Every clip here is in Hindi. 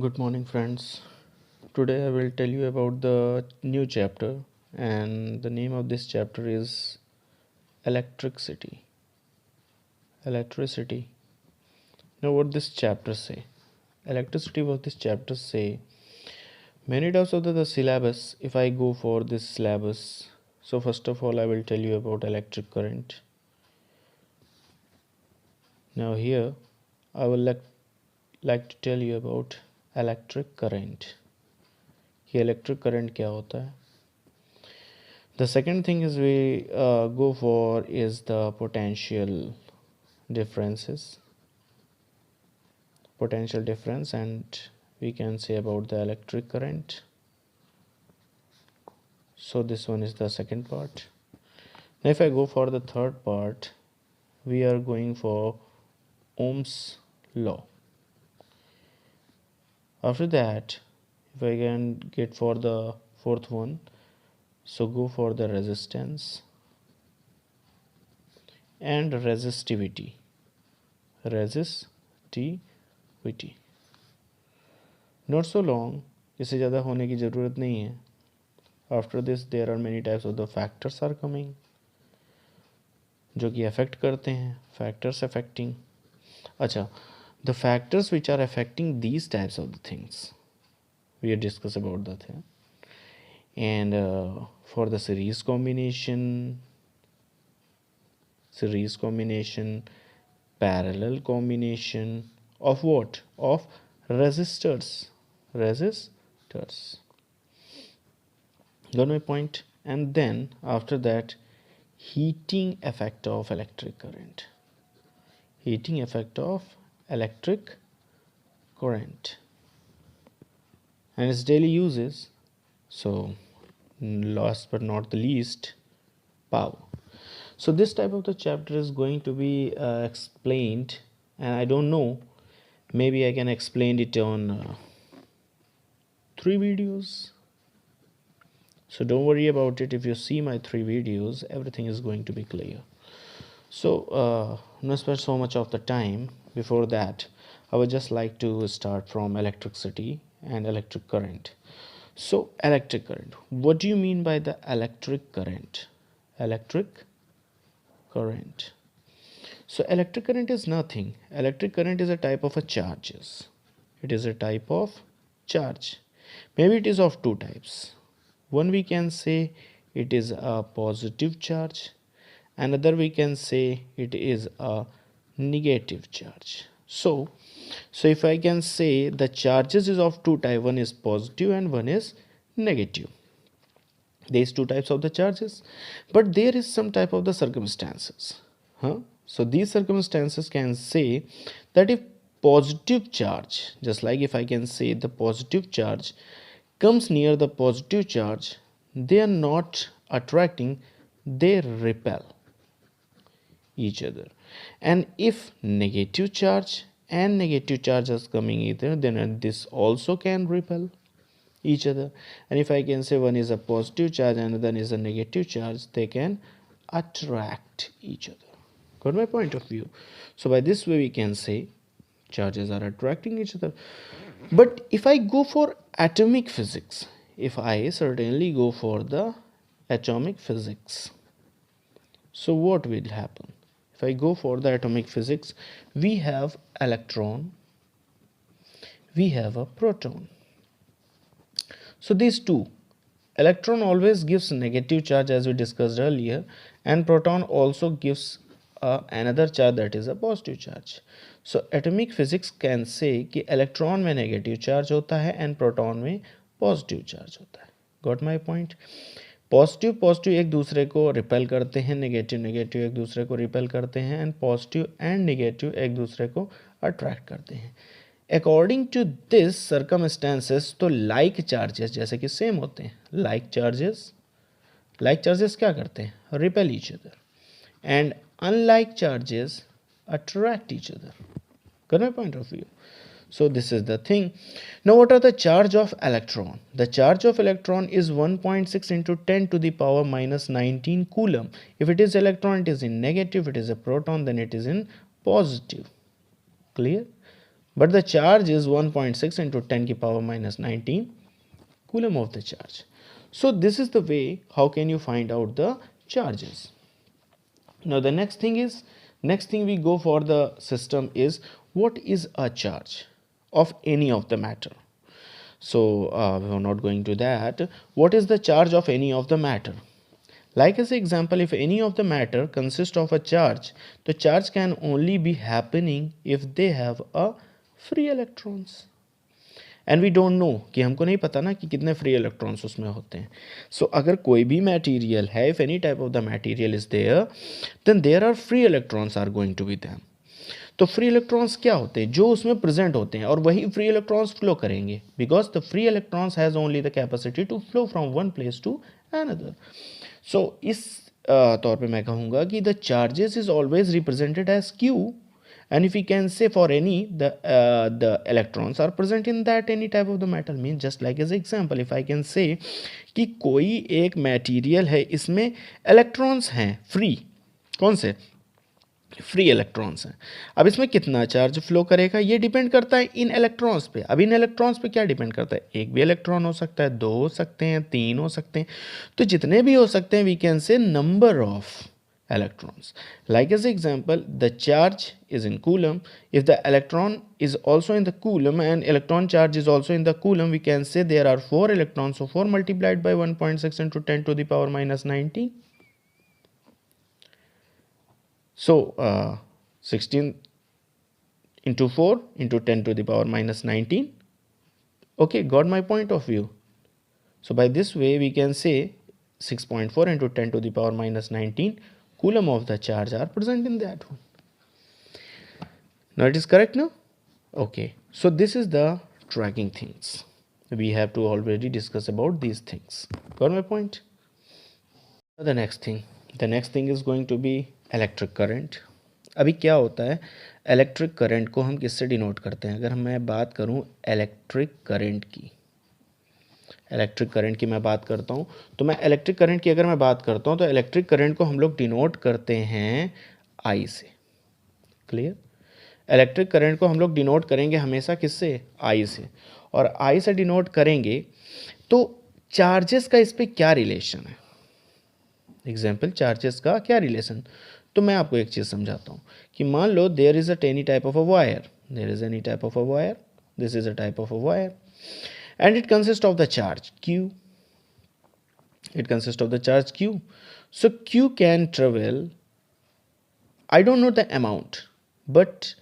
Good morning, friends. Today I will tell you about the new chapter, and the name of this chapter is Electricity. Electricity. Now, what this chapter say? Electricity. What this chapter say? Many types of the syllabus. If I go for this syllabus, so first of all, I will tell you about electric current. Now here, I will like to tell you about electric current. ये electric current क्या होता है? The second thing is we go for is the potential difference, and we can say about the electric current. So this one is the second part. Now if I go for the third part, we are going for Ohm's law. After that, if I can get for the fourth one, so go for the resistance and resistivity. Not so long, इससे ज़्यादा होने की ज़रूरत नहीं है. After this there are many types of the factors are coming जो कि affect करते हैं. Factors affecting. अच्छा, the factors which are affecting these types of the things we are discuss about that thing. And for the series combination, parallel combination of what? Of resistors. Got my point? And then after that, heating effect of electric current. And its daily uses. So last but not the least, power. So this type of the chapter is going to be explained, and I don't know, maybe I can explain it on 3 videos. So don't worry about it. If you see my 3 videos, everything is going to be clear. So not spend so much of the time. Before that, I would just like to start from electricity and electric current. So electric current, what do you mean by the electric current? So electric current is nothing. Electric current is a type of a charges. It is a type of charge. Maybe it is of two types. One we can say it is a positive charge. Another we can say it is a negative charge. So if I can say the charges is of two types, one is positive and one is negative. These two types of the charges, but there is some type of the circumstances. So these circumstances can say that if positive charge, just like if I can say the positive charge comes near the positive charge, they are not attracting, they repel each other. And if negative charge and negative charge is coming either, then this also can repel each other. And if I can say one is a positive charge and another is a negative charge, they can attract each other. Got my point of view? So by this way we can say charges are attracting each other. But if I go for atomic physics, if I certainly go for the atomic physics, so what will happen? If I go for the atomic physics, we have electron, we have a proton. So these two, electron always gives negative charge as we discussed earlier, and proton also gives another charge, that is a positive charge. So atomic physics can say कि electron में negative charge होता है and proton में positive charge होता है. Got my point? पॉजिटिव एक दूसरे को रिपेल करते हैं, नेगेटिव एक दूसरे को रिपेल करते हैं, एंड पॉजिटिव एंड नेगेटिव एक दूसरे को अट्रैक्ट करते हैं. अकॉर्डिंग टू दिस सर्कमस्टेंसेस, तो लाइक चार्जेस जैसे कि सेम होते हैं. लाइक चार्जेस क्या करते हैं? Repel each other. And unlike charges attract each other. Got my point of view? So this is the thing. Now what are the charge of electron? The charge of electron is 1.6 into 10 to the power minus 19 coulomb. If it is electron, it is in negative. If it is a proton, then it is in positive. Clear? but the charge is 1.6 into 10 की power minus 19 coulomb of the charge. So this is the way how can you find out the charges. Now the next thing we go for the system is what is a charge of any of the matter. So we are not going to that. What is the charge of any of the matter? Like as example, if any of the matter consists of a charge, the charge can only be happening if they have a free electrons. And we don't know कि हमको नहीं पता ना कि कितने फ्री इलेक्ट्रॉन्स उसमें होते हैं. सो अगर कोई भी मटेरियल है, if any type of the material is there, then there are free electrons are going to be there. तो फ्री इलेक्ट्रॉन्स क्या होते हैं? जो उसमें प्रेजेंट होते हैं, और वही फ्री इलेक्ट्रॉन्स फ्लो करेंगे, because the free electrons has only the capacity to flow from one place to another. So इस तौर पे मैं कहूँगा कि the charges is always represented as Q. And if we can say for any, the electrons are present in that any type of the metal. Means just like as example, if I can say कि कोई एक मटेरियल है, इसमें इलेक्ट्रॉन्स हैं फ्री. कौन से? फ्री इलेक्ट्रॉन्स हैं. अब इसमें कितना चार्ज फ्लो करेगा ये डिपेंड करता है इन इलेक्ट्रॉन्स पे. अब इन इलेक्ट्रॉन्स पे क्या डिपेंड करता है? एक भी इलेक्ट्रॉन हो सकता है, दो हो सकते हैं, तीन हो सकते हैं. तो जितने भी हो सकते हैं, we can say number of electrons. Like as example, the charge is in coulomb. If the electron is also in the coulomb and electron charge is also in the coulomb, we can say there are 4 electrons. So 4 multiplied by 1.6 into 10 to the power minus 19. So 16 into 4 into 10 to the power minus 19. Okay, got my point of view. So by this way we can say 6.4 into 10 to the power minus 19 coulomb of the charge are present in that one. Now it is correct now? Okay, so this is the tracking things. We have to already discuss about these things. Got my point? The next thing is going to be electric current. अभी क्या होता है, इलेक्ट्रिक करंट को हम किससे डिनोट करते हैं? अगर मैं बात करूं इलेक्ट्रिक करंट की मैं बात करता हूं, तो मैं इलेक्ट्रिक करंट की अगर मैं बात करता हूं, तो इलेक्ट्रिक करंट को हम लोग डिनोट करते हैं आई से. क्लियर? इलेक्ट्रिक करंट को हम लोग डिनोट करेंगे हमेशा किससे? आई से. और आई से डिनोट करेंगे तो चार्जेस का इस पर क्या रिलेशन है? एग्जाम्पल, चार्जेस का क्या रिलेशन? तो मैं आपको एक चीज़ समझाता हूँ कि मान लो there is a any type of a wire, this is a type of a wire, and it consists of the charge q. So q can travel, I don't know the amount, but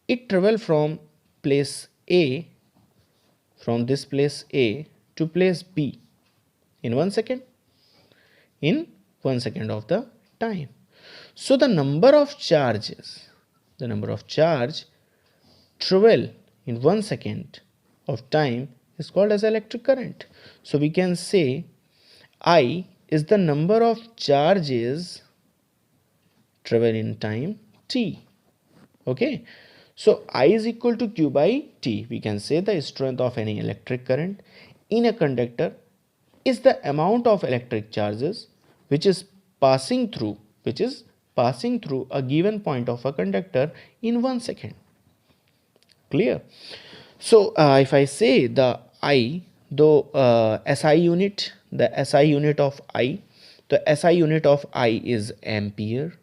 it travel from this place A to place B in 1 second, of the time. So the number of charge travel in 1 second of time is called as electric current. So we can say I is the number of charges travel in time t. Okay, so I is equal to q by t. We can say the strength of any electric current in a conductor is the amount of electric charges which is passing through a given point of a conductor in 1 second. Clear? So if I say the I, though SI unit, the SI unit of I, the SI unit of I is ampere.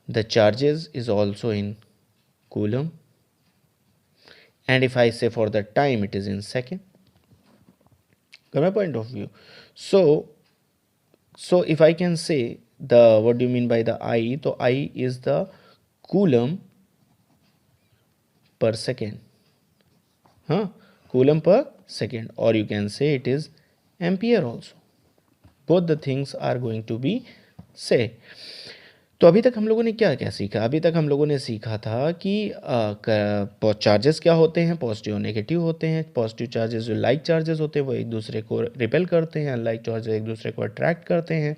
The charges is also in coulomb, and if I say for the time, it is in second. Got my point of view? So if I can say the, what do you mean by the I? So I is the coulomb per second. Coulomb per second, or you can say it is ampere also. Both the things are going to be say. तो अभी तक हम लोगों ने क्या सीखा? अभी तक हम लोगों ने सीखा था कि चार्जेस क्या होते हैं, पॉजिटिव और नेगेटिव होते हैं. पॉजिटिव चार्जेस जो लाइक चार्जेस होते हैं वो एक दूसरे को रिपेल करते हैं, अनलाइक चार्जेस एक दूसरे को अट्रैक्ट करते हैं.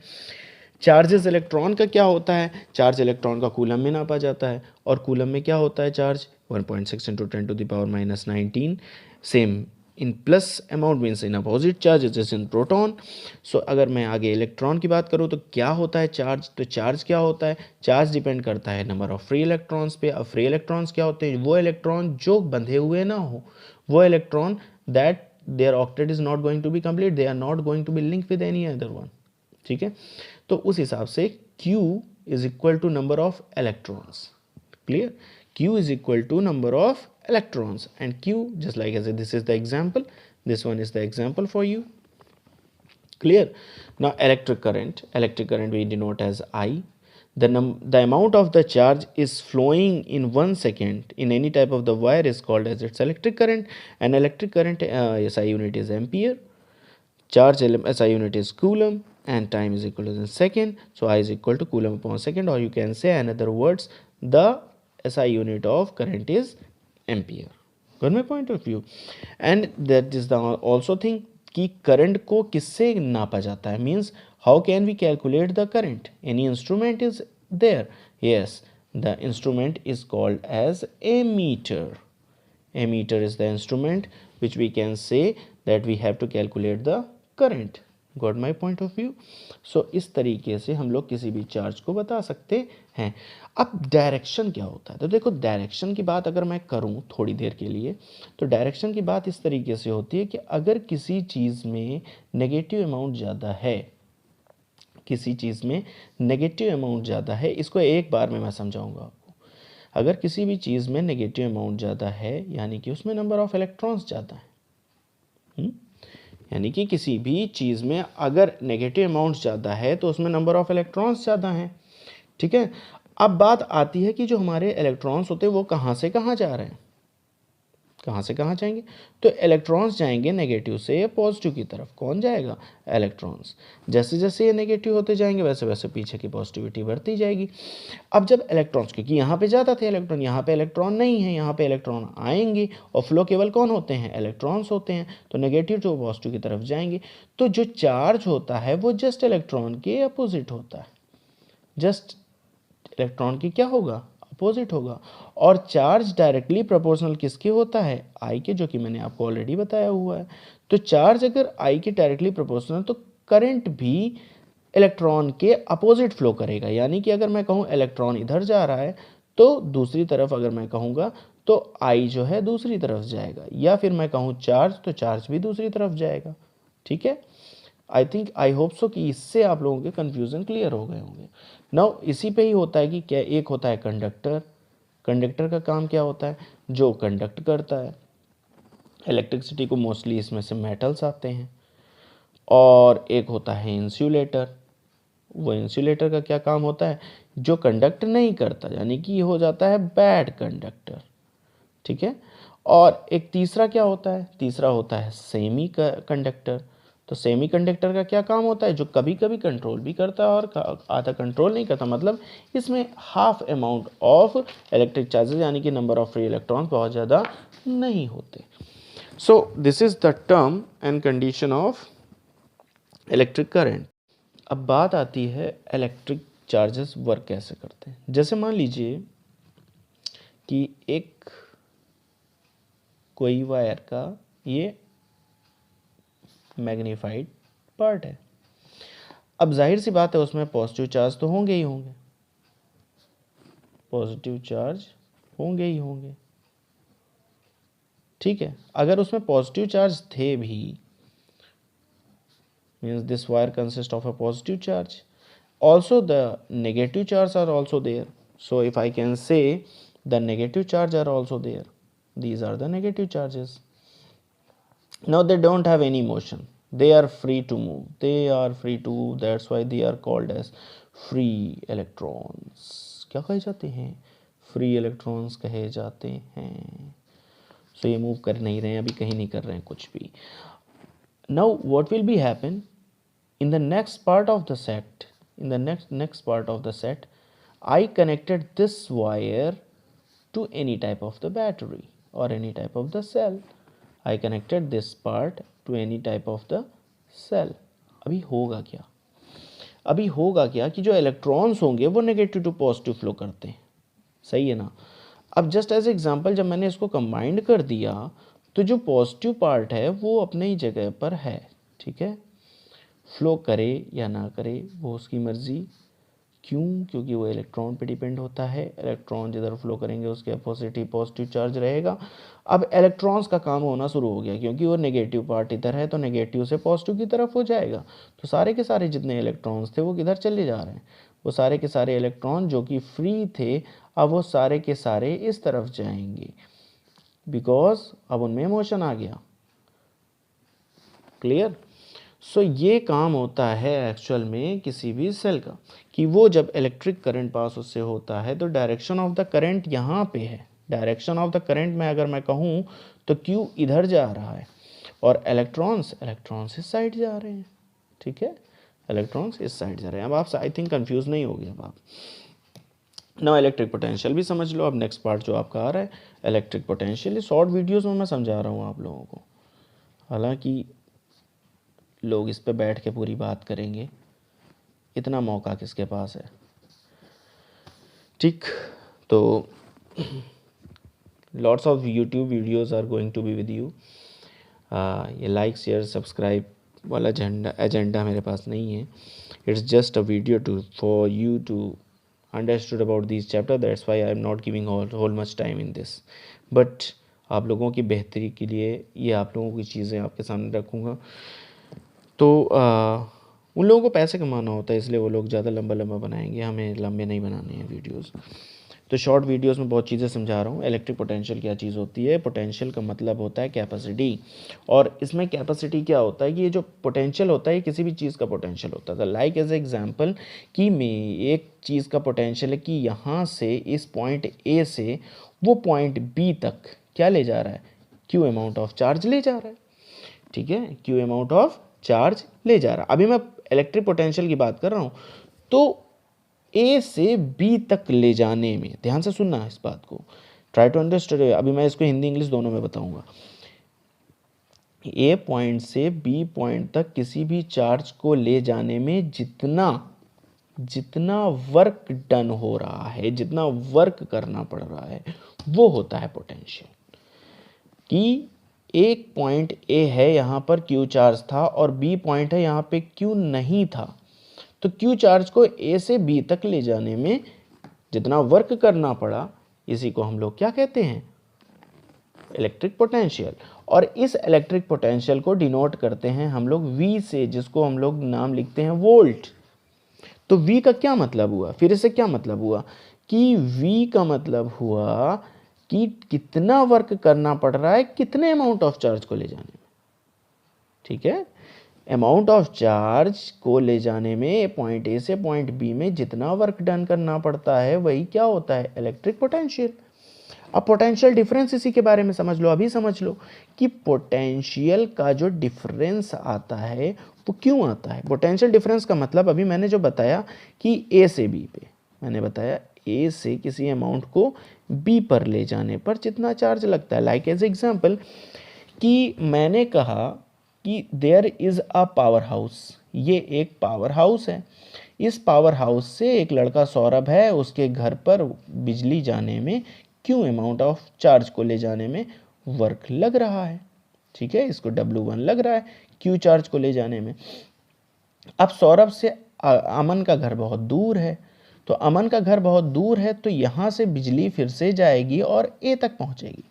चार्जेस इलेक्ट्रॉन का क्या होता है? चार्ज इलेक्ट्रॉन का कूलम में नापा जाता है, और कूलम में क्या होता है charge? 1.6 into 10 to the power minus 19. Same in plus amount means in opposite charge जैसे इन प्रोटॉन. सो अगर मैं आगे इलेक्ट्रॉन की बात करूँ तो क्या होता है चार्ज. तो चार्ज क्या होता है, चार्ज डिपेंड करता है नंबर ऑफ फ्री इलेक्ट्रॉन्स पे. अब फ्री इलेक्ट्रॉन्स क्या होते हैं, वो इलेक्ट्रॉन जो बंधे हुए ना हो, वो electron that their octet is not going to be complete, they are not going to be link with any other one. ठीक है, तो उस हिसाब से Q is equal to number of electrons. Clear? Q is equal to number of electrons, and Q, just like I said, this is the example, this one is the example for you. Clear? Now electric current we denote as I. The amount of the charge is flowing in 1 second in any type of the wire is called as its electric current, and electric current SI unit is ampere, charge SI unit is coulomb, and time is equal to in second. So I is equal to coulomb upon second, or you can say in other words the SI unit of current is ampere. Got my point of view? And that is the also thing कि करंट को किससे नापा जाता है, means how can we calculate the current. Any instrument is there. Yes, the instrument is called as a meter. A meter is the instrument which we can say that we have to calculate the current. Got my point of view? So इस तरीके से हम लोग किसी भी चार्ज को बता सकते हैं. अब डायरेक्शन क्या होता है, तो देखो डायरेक्शन की बात अगर मैं करूं थोड़ी देर के लिए, तो डायरेक्शन की बात इस तरीके से होती है कि अगर किसी चीज़ में नेगेटिव अमाउंट ज़्यादा है, किसी चीज़ में नेगेटिव अमाउंट ज़्यादा है, इसको एक बार में मैं समझाऊंगा. अगर किसी भी चीज़ में नेगेटिव अमाउंट ज़्यादा है यानी कि उसमें नंबर ऑफ इलेक्ट्रॉन्स ज़्यादा है. यानी कि किसी भी चीज़ में अगर नेगेटिव अमाउंट ज़्यादा है तो उसमें नंबर ऑफ इलेक्ट्रॉन्स ज़्यादा हैं. ठीक है, अब बात आती है कि जो हमारे इलेक्ट्रॉन्स होते हैं वो कहाँ से कहाँ जा रहे हैं, कहाँ से कहाँ जाएंगे. तो इलेक्ट्रॉन्स जाएंगे नेगेटिव से पॉजिटिव की तरफ. कौन जाएगा, इलेक्ट्रॉन्स. जैसे जैसे ये नेगेटिव होते जाएंगे वैसे वैसे पीछे की पॉजिटिविटी बढ़ती जाएगी. अब जब इलेक्ट्रॉन्स, क्योंकि यहाँ पे ज़्यादा थे इलेक्ट्रॉन, यहाँ पे इलेक्ट्रॉन नहीं है, यहाँ पे इलेक्ट्रॉन आएंगे और फ्लो केवल कौन होते हैं, इलेक्ट्रॉन्स होते हैं. तो नेगेटिव जो पॉजिटिव की तरफ जाएंगे. तो जो चार्ज होता है वो जस्ट इलेक्ट्रॉन के अपोजिट होता है. जस्ट इलेक्ट्रॉन की क्या होगा, अपोजिट होगा. और चार्ज डायरेक्टली प्रोपोर्शनल किसके होता है, आई के, जो कि मैंने आपको ऑलरेडी बताया हुआ है. तो चार्ज अगर आई के डायरेक्टली प्रोपोर्शनल, तो करंट भी इलेक्ट्रॉन के अपोजिट फ्लो करेगा. यानी कि अगर मैं कहूँ इलेक्ट्रॉन इधर जा रहा है तो दूसरी तरफ अगर मैं कहूँगा तो आई जो है दूसरी तरफ जाएगा. या फिर मैं कहूँ चार्ज, तो चार्ज भी दूसरी तरफ जाएगा. ठीक है, आई होप सो कि इससे आप लोगों के कन्फ्यूज़न क्लियर हो गए होंगे. नाउ इसी पे ही होता है कि क्या, एक होता है कंडक्टर. कंडक्टर का काम क्या होता है, जो कंडक्ट करता है इलेक्ट्रिसिटी को. मोस्टली इसमें से मेटल्स आते हैं. और एक होता है इंसुलेटर. वो इंसुलेटर का क्या काम होता है, जो कंडक्ट नहीं करता, यानी कि ये हो जाता है बैड कंडक्टर. ठीक है, और एक तीसरा क्या होता है, तीसरा होता है सेमी कंडक्टर. तो सेमी कंडक्टर का क्या काम होता है, जो कभी कभी कंट्रोल भी करता है और आधा कंट्रोल नहीं करता. मतलब इसमें half amount of electric charges यानी कि नंबर ऑफ फ्री इलेक्ट्रॉन्स बहुत ज़्यादा नहीं होते. So this is the term and condition of electric current. अब बात आती है इलेक्ट्रिक चार्जेस वर्क कैसे करते हैं. जैसे मान लीजिए कि एक कोई वायर का ये मैग्नीफाइड पार्ट है. अब जाहिर सी बात है उसमें पॉजिटिव चार्ज तो होंगे ही होंगे, पॉजिटिव चार्ज होंगे ही होंगे. ठीक है, अगर उसमें पॉजिटिव चार्ज थे भी, means this wire consists of a positive charge. Also the negative charge are also there. So if I can say the negative charge are also there. These are the negative charges. Now they don't have any motion. They are free to move. They are free to move. That's why they are called as free electrons. क्या कहे जाते हैं, free electrons कहे जाते हैं. So ये move कर नहीं रहे हैं, अभी कहीं नहीं कर रहे हैं कुछ भी. Now what will be happen in the next part of the set, in the next part of the set, I connected this wire to any type of the battery or any type of the cell. I connected this part to any type of the cell. अभी होगा क्या, अभी होगा क्या कि जो इलेक्ट्रॉन्स होंगे वो नेगेटिव टू पॉजिटिव फ्लो करते हैं. सही है ना. अब जस्ट एज एग्जांपल जब मैंने इसको कंबाइंड कर दिया तो जो पॉजिटिव पार्ट है वो अपने ही जगह पर है, ठीक है। फ्लो करे या ना करे वो उसकी मर्ज़ी। क्यों? क्योंकि वो इलेक्ट्रॉन पे डिपेंड होता है। इलेक्ट्रॉन जिधर फ्लो करेंगे उसके अपोजिट ही पॉजिटिव चार्ज रहेगा। अब इलेक्ट्रॉन्स का काम होना शुरू हो गया, क्योंकि वो नेगेटिव पार्ट इधर है तो नेगेटिव से पॉजिटिव की तरफ हो जाएगा। तो सारे के सारे जितने इलेक्ट्रॉन्स थे वो किधर चले जा रहे हैं? वो सारे के सारे इलेक्ट्रॉन जो कि फ्री थे, अब वो सारे के सारे इस तरफ जाएंगे, बिकॉज अब उनमें मोशन आ गया। क्लियर? सो ये काम होता है एक्चुअल में किसी भी सेल का, कि वो जब इलेक्ट्रिक करंट पास उससे होता है तो डायरेक्शन ऑफ द करंट यहाँ पे है। डायरेक्शन ऑफ द करंट में अगर मैं कहूँ तो क्यू इधर जा रहा है और इलेक्ट्रॉन्स इस साइड जा रहे हैं, ठीक है। इलेक्ट्रॉन्स इस साइड जा रहे हैं। अब आप आई थिंक कंफ्यूज नहीं हो गए अब आप। ना इलेक्ट्रिक पोटेंशियल भी समझ लो। अब नेक्स्ट पार्ट जो आपका आ रहा है इलेक्ट्रिक पोटेंशियल, शॉर्ट वीडियोस में मैं समझा रहा हूँ आप लोगों को, हालांकि लोग इस पे बैठ के पूरी बात करेंगे, इतना मौका किसके पास है, ठीक। तो lots of YouTube videos are going to be with you. ये लाइक शेयर सब्सक्राइब वाला एजेंडा मेरे पास नहीं है। It's just a video to for you to understood about this chapter, that's why I am not giving whole much time in this. But आप लोगों की बेहतरी के लिए ये आप लोगों की चीज़ें आपके सामने रखूँगा। तो उन लोगों को पैसे कमाना होता है, इसलिए वो लोग ज़्यादा लंबा लंबा बनाएंगे, हमें लंबे नहीं बनाने हैं वीडियोस। तो शॉर्ट वीडियोस में बहुत चीज़ें समझा रहा हूँ। इलेक्ट्रिक पोटेंशियल क्या चीज़ होती है? पोटेंशियल का मतलब होता है कैपेसिटी, और इसमें कैपेसिटी क्या होता है कि ये जो पोटेंशियल होता है ये किसी भी चीज़ का पोटेंशियल होता है। लाइक एज एग्जांपल कि मैं एक चीज़ का पोटेंशियल है कि यहाँ से इस पॉइंट ए से वो पॉइंट बी तक क्या ले जा रहा है? क्यू अमाउंट ऑफ चार्ज ले जा रहा है, ठीक है। क्यू अमाउंट ऑफ चार्ज ले जा रहा। अभी मैं इलेक्ट्रिक पोटेंशियल की बात कर रहा हूँ। तो ए से बी तक ले जाने में, ध्यान से सुनना इस बात को, ट्राई टू अंडरस्टैंड। अभी मैं इसको हिंदी इंग्लिश दोनों में बताऊंगा। ए पॉइंट से बी पॉइंट तक किसी भी चार्ज को ले जाने में जितना वर्क डन हो रहा है, जितना वर्क करना पड़ रहा है, वो होता है पोटेंशियल। कि एक पॉइंट ए है, यहाँ पर क्यू चार्ज था, और बी पॉइंट है, यहाँ पे क्यू नहीं था। तो क्यू चार्ज को ए से बी तक ले जाने में जितना वर्क करना पड़ा, इसी को हम लोग क्या कहते हैं? Electric potential. और इस इलेक्ट्रिक पोटेंशियल को डिनोट करते हैं हम लोग वी से, जिसको हम लोग नाम लिखते हैं वोल्ट। तो वी का क्या मतलब हुआ? फिर इससे क्या मतलब हुआ कि वी का मतलब हुआ कि कितना वर्क करना पड़ रहा है कितने अमाउंट ऑफ चार्ज को ले जाने में, ठीक है। अमाउंट ऑफ चार्ज को ले जाने में पॉइंट ए से पॉइंट बी में जितना वर्क डन करना पड़ता है वही क्या होता है? Electric potential. अब पोटेंशियल डिफरेंस इसी के बारे में समझ लो, अभी समझ लो कि पोटेंशियल का जो डिफरेंस आता है वो क्यों आता है। पोटेंशियल डिफरेंस का मतलब अभी मैंने जो बताया कि ए से बी पे, मैंने बताया ए से किसी अमाउंट को बी पर ले जाने पर जितना चार्ज लगता है। लाइक एज एग्जांपल कि मैंने कहा कि there is a power house, ये एक पावर हाउस है। इस पावर हाउस से एक लड़का सौरभ है, उसके घर पर बिजली जाने में क्यों अमाउंट ऑफ चार्ज को ले जाने में वर्क लग रहा है, ठीक है। इसको W1 लग रहा है क्यू चार्ज को ले जाने में। अब सौरभ से अमन का घर बहुत दूर है, तो अमन का घर बहुत दूर है तो यहाँ से बिजली फिर से जाएगी और ए तक पहुँचेगी।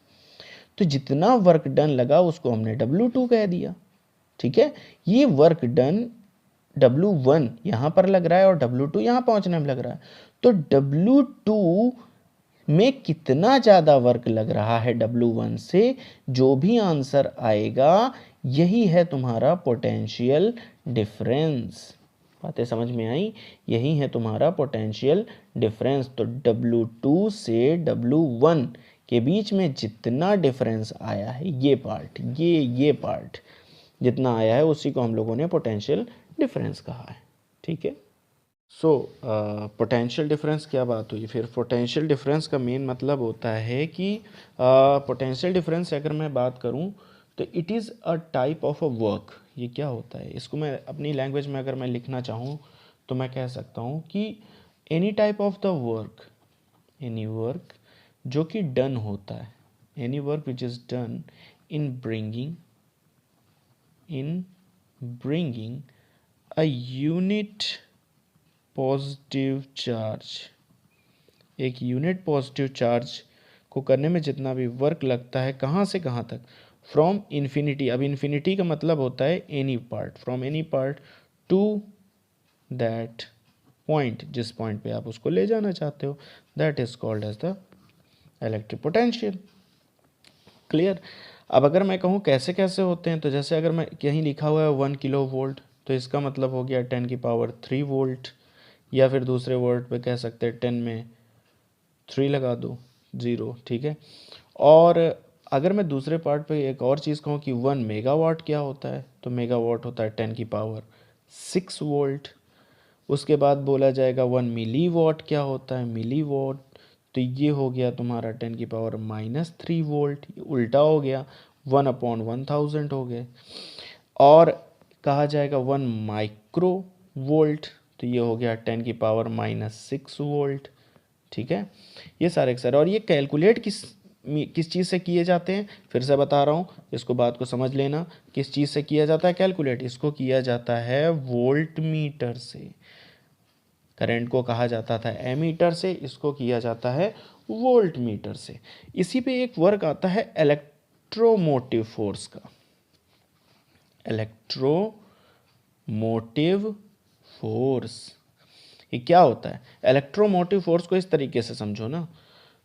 तो जितना वर्क डन लगा उसको हमने W2 कह दिया, ठीक है। ये वर्क डन W1 यहाँ पर लग रहा है और W2 यहाँ पहुँचने में लग रहा है। तो W2 में कितना ज़्यादा वर्क लग रहा है W1 से, जो भी आंसर आएगा यही है तुम्हारा पोटेंशियल डिफरेंस। बातें समझ में आई? यही है तुम्हारा पोटेंशियल डिफरेंस। तो W2 से W1 के बीच में जितना डिफरेंस आया है, ये पार्ट, ये पार्ट जितना आया है उसी को हम लोगों ने पोटेंशियल डिफरेंस कहा है, ठीक है। सो पोटेंशियल डिफरेंस क्या बात हुई फिर? पोटेंशियल डिफरेंस का मेन मतलब होता है कि पोटेंशियल डिफरेंस अगर मैं बात करूं तो it is a type of a work. ये क्या होता है? इसको मैं अपनी लैंग्वेज में अगर मैं लिखना चाहूँ तो मैं कह सकता हूँ कि any type of the work, any work जो कि डन होता है, any work which is done in bringing a unit positive charge, एक यूनिट पॉजिटिव चार्ज को करने में जितना भी वर्क लगता है, कहाँ से कहाँ तक, फ्रॉम इन्फिनिटी, अब इन्फिनिटी का मतलब होता है any part, from any part to that point, जिस पॉइंट पे आप उसको ले जाना चाहते हो, that is called as the electric potential. Clear. अब अगर मैं कहूँ कैसे कैसे होते हैं, तो जैसे अगर मैं कहीं लिखा हुआ है 1 kV, तो इसका मतलब हो गया 10⁻³ वोल्ट, या फिर दूसरे वर्ड पे कह सकते हैं 10 में 3 लगा दो, 0, ठीक है। और अगर मैं दूसरे पार्ट पे एक और चीज़ कहूँ कि 1 मेगावाट क्या होता है, तो मेगावाट होता है 10⁻6 वोल्ट। उसके बाद बोला जाएगा 1 मिलीवाट क्या होता है, मिलीवाट, तो ये हो गया तुम्हारा 10⁻³ वोल्ट, उल्टा हो गया, 1/1000 हो गए। और कहा जाएगा 1 माइक्रो वोल्ट, तो ये हो गया 10⁻6 वोल्ट, ठीक है। ये सारे के सारे, और ये कैलकुलेट किस चीज़ से किए जाते हैं, फिर से बता रहा हूँ, इसको बात को समझ लेना, किस चीज़ से किया जाता है कैलकुलेट, इसको किया जाता है वोल्ट मीटर से। करंट को कहा जाता था एमीटर से, इसको किया जाता है वोल्ट मीटर से। इसी पे एक वर्क आता है इलेक्ट्रोमोटिव फोर्स का, इलेक्ट्रोमोटिव फोर्स। ये क्या होता है? इलेक्ट्रोमोटिव फोर्स को इस तरीके से समझो ना,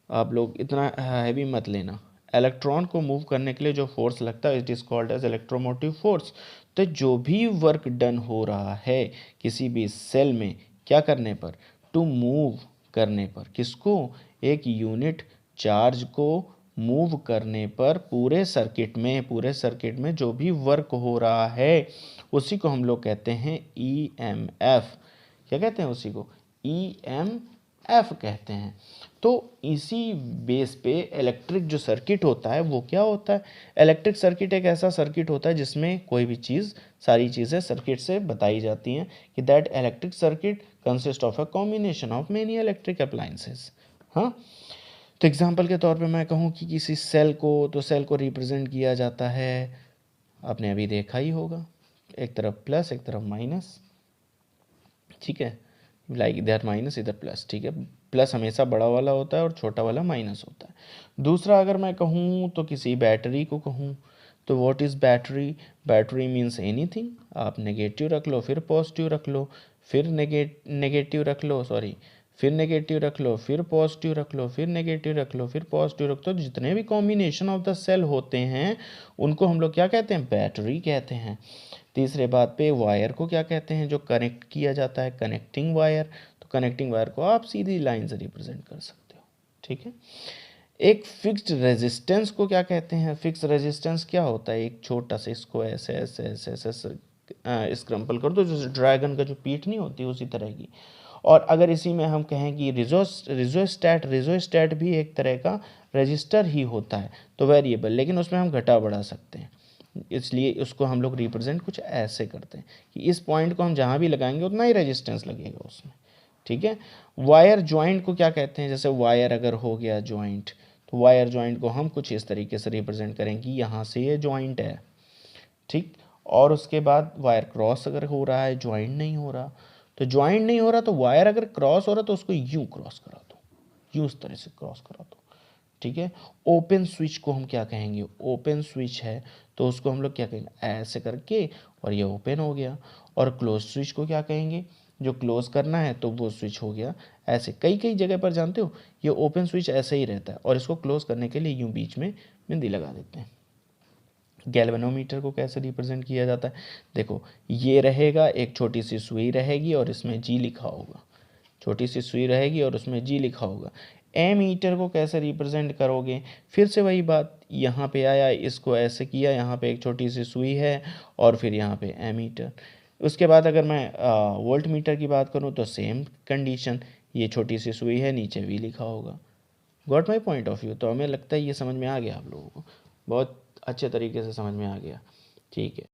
आप लोग इतना हैवी मत लेना। इलेक्ट्रॉन को मूव करने के लिए जो फोर्स लगता है, it is called as electromotive force. तो जो भी वर्क डन हो रहा है किसी भी सेल में, क्या करने पर, टू मूव करने पर, किसको, एक यूनिट चार्ज को मूव करने पर, पूरे सर्किट में जो भी वर्क हो रहा है उसी को हम लोग कहते हैं ईएमएफ। क्या कहते हैं उसी को? ईएमएफ कहते हैं। तो इसी बेस पे इलेक्ट्रिक जो सर्किट होता है वो क्या होता है? इलेक्ट्रिक सर्किट एक ऐसा सर्किट होता है जिसमें कोई भी चीज़, सारी चीज़ें सर्किट से बताई जाती हैं कि that electric circuit consist of a combination of many electric appliances. हाँ, तो एग्जांपल के तौर पे मैं कहूँ कि किसी सेल को, तो सेल को रिप्रेजेंट किया जाता है, आपने अभी देखा ही होगा, एक तरफ प्लस एक तरफ माइनस, ठीक है, लाइक इधर माइनस इधर प्लस, ठीक है। प्लस हमेशा बड़ा वाला होता है और छोटा वाला माइनस होता है। दूसरा अगर मैं कहूँ तो किसी बैटरी को कहूँ, तो what is battery? Battery means anything, आप नेगेटिव रख लो, फिर पॉजिटिव रख लो, फिर नेगेटिव रख लो, सॉरी, फिर नेगेटिव रख लो, फिर पॉजिटिव रख लो, फिर नेगेटिव रख लो, फिर पॉजिटिव रख लो। जितने भी कॉम्बिनेशन ऑफ द सेल होते हैं उनको हम लोग क्या कहते हैं? बैटरी कहते हैं। तीसरे बात पे वायर को क्या कहते हैं? जो कनेक्ट किया जाता है, कनेक्टिंग वायर। तो कनेक्टिंग वायर को आप सीधी लाइन से रिप्रेजेंट कर सकते हो, ठीक है। एक फिक्स्ड रेजिस्टेंस को क्या कहते हैं? फिक्स्ड रेजिस्टेंस क्या होता है? एक छोटा सा, इसको ऐसे ऐसे ऐसे ऐसे ऐसे स्क्रम्पल कर दो, जैसे ड्रैगन का जो पीठ नहीं होती उसी तरह की। और अगर इसी में हम कहें कि रिजोस्टैट भी एक तरह का रजिस्टर ही होता है, तो वेरिएबल, लेकिन उसमें हम घटा बढ़ा सकते हैं, इसलिए उसको हम लोग रिप्रेजेंट कुछ ऐसे करते हैं कि इस पॉइंट को हम जहाँ भी लगाएंगे उतना ही रेजिस्टेंस लगेगा उसमें, ठीक है। वायर जॉइंट को क्या कहते हैं? जैसे वायर अगर हो गया जॉइंट, तो वायर जॉइंट को हम कुछ इस तरीके से रिप्रेजेंट करें कि यहाँ से ये जॉइंट है, ठीक। और उसके बाद वायर क्रॉस अगर हो रहा है, जॉइंट नहीं हो रहा, तो जॉइंट नहीं हो रहा, तो वायर अगर क्रॉस हो रहा तो उसको यूँ क्रॉस करा दो, यूँ इस तरह से क्रॉस करा दो, ठीक है। ओपन स्विच को हम क्या कहेंगे? ओपन स्विच है तो उसको हम लोग क्या कहेंगे? ऐसे करके, और ये ओपन हो गया। और क्लोज स्विच को क्या कहेंगे? जो क्लोज करना है तो वो स्विच हो गया ऐसे। कई कई जगह पर जानते हो ये ओपन स्विच ऐसे ही रहता है, और इसको क्लोज करने के लिए यूं बीच में बिंदी लगा देते हैं। गैल्वेनोमीटर को कैसे रिप्रेजेंट किया जाता है? देखो, ये रहेगा, एक छोटी सी सुई रहेगी और इसमें जी लिखा होगा, छोटी सी सुई रहेगी और उसमें जी लिखा होगा। एमीटर को कैसे रिप्रेजेंट करोगे? फिर से वही बात, यहाँ पे आया, इसको ऐसे किया, यहाँ पे एक छोटी सी सुई है और फिर यहाँ पे एमीटर। उसके बाद अगर मैं वोल्ट मीटर की बात करूँ तो सेम कंडीशन, ये छोटी सी सुई है, नीचे वी लिखा होगा। Got my point of view? तो हमें लगता है ये समझ में आ गया आप लोगों को, बहुत अच्छे तरीके से समझ में आ गया, ठीक है।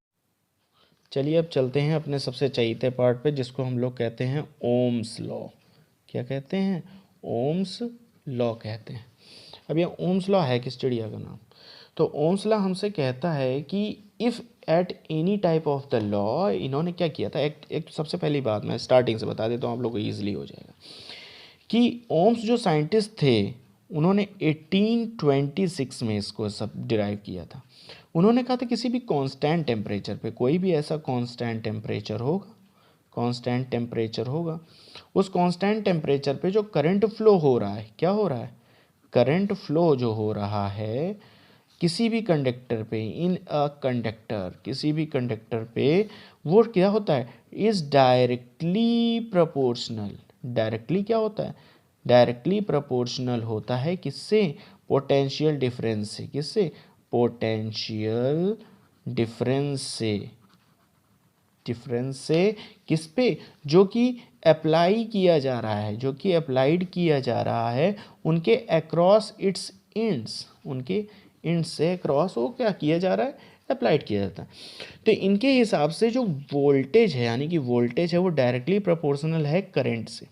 चलिए अब चलते हैं अपने सबसे चहीते पार्ट पे, जिसको हम लोग कहते हैं ओम्स लॉ। क्या कहते हैं? ओम्स लॉ कहते हैं। अब ये ओम्स लॉ है किस चिड़िया का नाम? तो ओम्स लॉ हमसे कहता है कि if at any type of the law, इन्होंने क्या किया था, एक तो सबसे पहली बात मैं स्टार्टिंग से बता देता हूँ, आप लोग को ईजिली हो जाएगा कि ओम्स जो साइंटिस्ट थे उन्होंने 1826 में इसको सब डिराइव किया था। उन्होंने कहा था किसी भी कांस्टेंट टेम्परेचर पे, कोई भी ऐसा कांस्टेंट टेम्परेचर होगा, कांस्टेंट टेम्परेचर होगा, उस कांस्टेंट टेम्परेचर पे जो करंट फ्लो हो रहा है, क्या हो रहा है, करंट फ्लो जो हो रहा है किसी भी कंडक्टर पे, इन अ कंडक्टर, किसी भी कंडक्टर पे, वो क्या होता है, इज डायरेक्टली प्रोपोर्शनल। डायरेक्टली क्या होता है, डायरेक्टली प्रोपोर्शनल होता है किससे, पोटेंशियल डिफरेंस से। किससे, पोटेंशियल डिफरेंस से। डिफरेंस से किस पे, जो कि अप्लाई किया जा रहा है, जो कि अप्लाइड किया जा रहा है उनके अक्रॉस इट्स इंड्स, उनके इंड से क्रॉस हो क्या किया जा रहा है, अप्लाइड किया जाता है। तो इनके हिसाब से जो वोल्टेज है, यानी कि वोल्टेज है वो डायरेक्टली प्रोपोर्शनल है करंट से।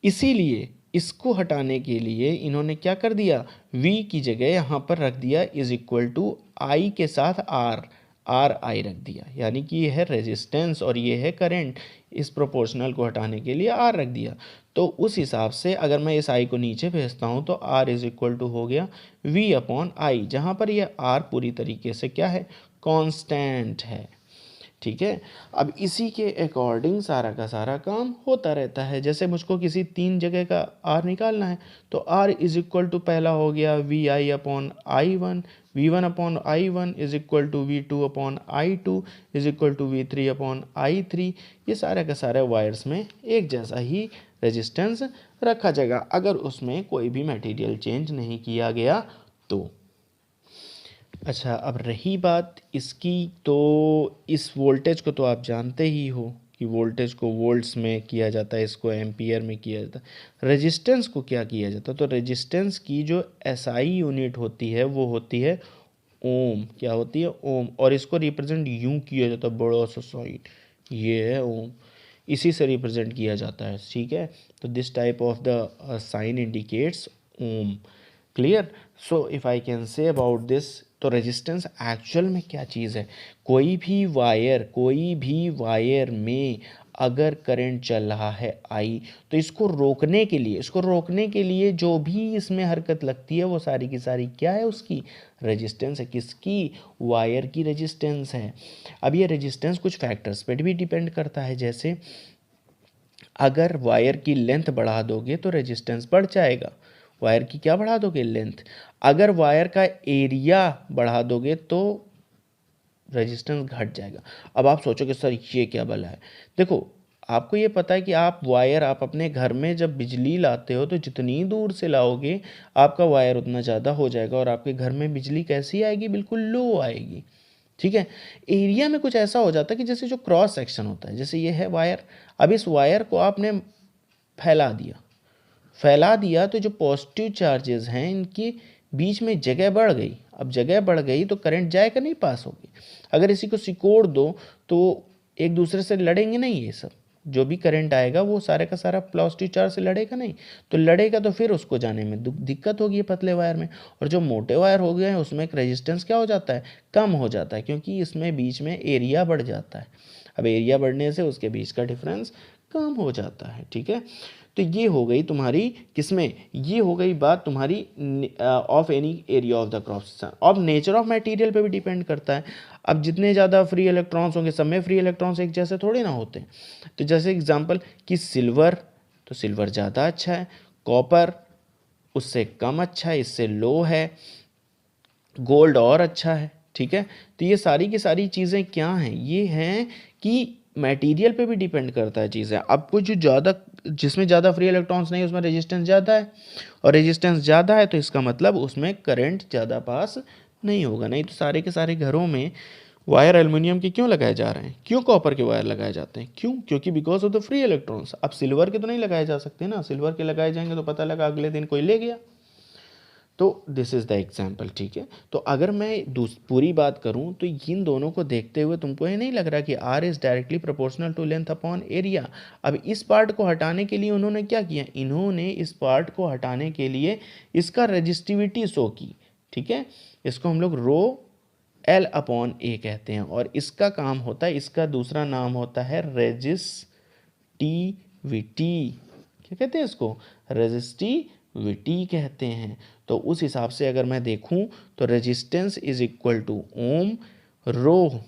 इसीलिए इसको हटाने के लिए इन्होंने क्या कर दिया, V की जगह यहाँ पर रख दिया इज इक्वल टू आई के साथ आर आई रख दिया, यानी कि ये है रेजिस्टेंस और ये है करंट। इस प्रोपोर्शनल को हटाने के लिए आर रख दिया। तो उस हिसाब से अगर मैं इस आई को नीचे भेजता हूँ तो आर इज इक्वल टू हो गया V अपॉन आई, जहाँ पर यह आर पूरी तरीके से क्या है, कांस्टेंट है। ठीक है, अब इसी के अकॉर्डिंग सारा का सारा काम होता रहता है। जैसे मुझको किसी 3 जगह का आर निकालना है तो आर इज इक्वल टू पहला हो गया V I upon I one, V one upon I one is equal to V two upon I two is equal to V three upon I three. ये सारा का सारा वायर्स में एक जैसा ही रेजिस्टेंस रखा जाएगा अगर उसमें कोई भी मटेरियल चेंज नहीं किया गया तो। अच्छा, अब रही बात इसकी, तो इस वोल्टेज को तो आप जानते ही हो कि वोल्टेज को वोल्ट्स में किया जाता है, इसको एम्पियर में किया जाता है। रेजिस्टेंस को क्या किया जाता है, तो रेजिस्टेंस की जो एसआई यूनिट होती है वो होती है ओम। क्या होती है, ओम। और इसको रिप्रेजेंट यूं किया जाता है, बड़ा सा साइन, ये है ओम, इसी से रिप्रेजेंट किया जाता है। ठीक है, तो this type of the sign indicates ohm. Clear. So if I can say about this, तो रेजिस्टेंस एक्चुअल में क्या चीज़ है, कोई भी वायर में अगर करंट चल रहा है आई, तो इसको रोकने के लिए जो भी इसमें हरकत लगती है वो सारी की सारी क्या है, उसकी रेजिस्टेंस है। किसकी, वायर की रेजिस्टेंस है। अब ये रेजिस्टेंस कुछ फैक्टर्स पर भी डिपेंड करता है, जैसे अगर वायर की लेंथ बढ़ा दोगे तो रेजिस्टेंस बढ़ जाएगा। वायर की क्या बढ़ा दोगे, लेंथ। अगर वायर का एरिया बढ़ा दोगे तो रेजिस्टेंस घट जाएगा। अब आप सोचोगे सर ये क्या भला है, देखो आपको ये पता है कि आप अपने घर में जब बिजली लाते हो तो जितनी दूर से लाओगे आपका वायर उतना ज़्यादा हो जाएगा और आपके घर में बिजली कैसी आएगी, बिल्कुल लो आएगी। ठीक है, एरिया में कुछ ऐसा हो जाता है कि जैसे जो क्रॉस सेक्शन होता है, जैसे ये है वायर, अब इस वायर को आपने फैला दिया तो जो पॉजिटिव चार्जेस हैं इनकी बीच में जगह बढ़ गई। अब जगह बढ़ गई तो करंट जाएगा नहीं, पास होगी। अगर इसी को सिकोड़ दो तो एक दूसरे से लड़ेंगे नहीं, ये सब जो भी करंट आएगा वो सारे का सारा पॉजिटिव चार्ज से लड़ेगा नहीं, तो लड़ेगा तो फिर उसको जाने में दिक्कत होगी पतले वायर में। और जो मोटे वायर हो गए हैं उसमें एक रेजिस्टेंस क्या हो जाता है, कम हो जाता है, क्योंकि इसमें बीच में एरिया बढ़ जाता है। अब एरिया बढ़ने से उसके बीच का डिफरेंस कम हो जाता है। ठीक है, तो ये हो गई तुम्हारी किसमें, ये हो गई बात तुम्हारी of any area of the cross section. अब नेचर ऑफ मटेरियल पे भी डिपेंड करता है। अब जितने ज़्यादा फ्री इलेक्ट्रॉन्स होंगे, सब में फ्री इलेक्ट्रॉन्स एक जैसे थोड़े ना होते। तो जैसे एग्जांपल कि सिल्वर, तो सिल्वर ज़्यादा अच्छा है, कॉपर उससे कम अच्छा है, इससे लो है, गोल्ड और अच्छा है। ठीक है, तो ये सारी की सारी चीज़ें क्या हैं, ये हैं कि मटेरियल पे भी डिपेंड करता है चीज़ें। आपको जो ज़्यादा, जिसमें ज़्यादा फ्री इलेक्ट्रॉन्स नहीं उसमें रेजिस्टेंस ज़्यादा है, और रेजिस्टेंस ज़्यादा है तो इसका मतलब उसमें करंट ज़्यादा पास नहीं होगा। नहीं तो सारे के सारे घरों में वायर एल्युमिनियम के क्यों लगाए जा रहे हैं, क्यों कॉपर के वायर लगाए जाते हैं, क्यों, क्योंकि because of the free electrons. अब सिल्वर के तो नहीं लगाए जा सकते ना, सिल्वर के लगाए जाएंगे तो पता लगा अगले दिन कोई ले गया। तो दिस इज़ द एग्जाम्पल। ठीक है, तो अगर मैं पूरी बात करूं तो इन दोनों को देखते हुए तुमको ये नहीं लग रहा कि R is directly proportional to length upon area. अब इस पार्ट को हटाने के लिए उन्होंने क्या किया, इन्होंने इस पार्ट को हटाने के लिए इसका रेजिस्टिविटी शो की। ठीक है, इसको हम लोग रो L अपॉन ए कहते हैं, और इसका काम होता है, इसका दूसरा नाम होता है रेजिस्टिविटी। क्या कहते हैं इसको? रेजिस्टिविटी कहते हैं। तो उस हिसाब से अगर मैं देखूं तो resistance is equal two ohm, रो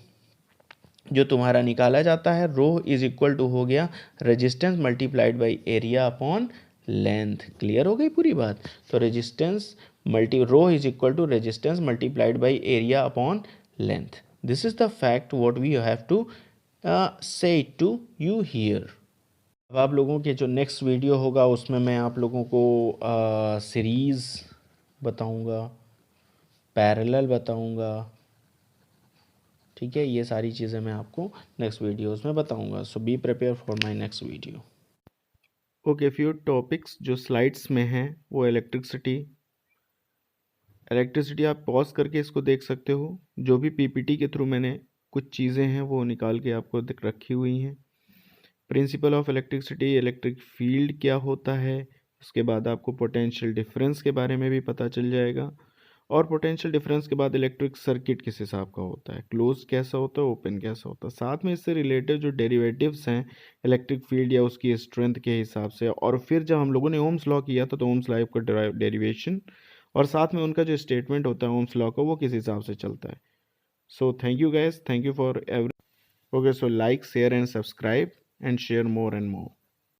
जो तुम्हारा निकाला जाता है, रो इज इक्वल टू हो गया resistance multiplied by area upon length. Clear हो गई पूरी बात? तो resistance multi rho is equal to resistance multiplied by area upon length. This is the fact what we have to say to you here. अब आप लोगों के जो नेक्स्ट वीडियो होगा उसमें मैं आप लोगों को सीरीज़ बताऊंगा, पैरेलल बताऊंगा, ठीक है, ये सारी चीज़ें मैं आपको नेक्स्ट वीडियोस में बताऊंगा। So be prepare for my next video. Okay, few topics जो स्लाइड्स में हैं वो इलेक्ट्रिसिटी आप पॉज करके इसको देख सकते हो। जो भी पीपीटी के थ्रू मैंने कुछ चीज़ें हैं वो निकाल के आपको रखी हुई हैं। Principle of electricity, electric field क्या होता है, उसके बाद आपको पोटेंशियल डिफरेंस के बारे में भी पता चल जाएगा, और पोटेंशियल डिफरेंस के बाद इलेक्ट्रिक सर्किट किस हिसाब का होता है, क्लोज कैसा होता है, ओपन कैसा होता है। साथ में इससे रिलेटेड जो डेरिवेटिव्स हैं इलेक्ट्रिक फील्ड या उसकी स्ट्रेंथ के हिसाब से, और फिर जब हम लोगों ने ओम्स लॉ किया था तो ओम्स लॉ का डेरिवेशन, और साथ में उनका जो स्टेटमेंट होता है ओम्स लॉ का वो किस हिसाब से चलता है। So thank you guys, thank you for every. Okay, so like, share and subscribe and share more and more.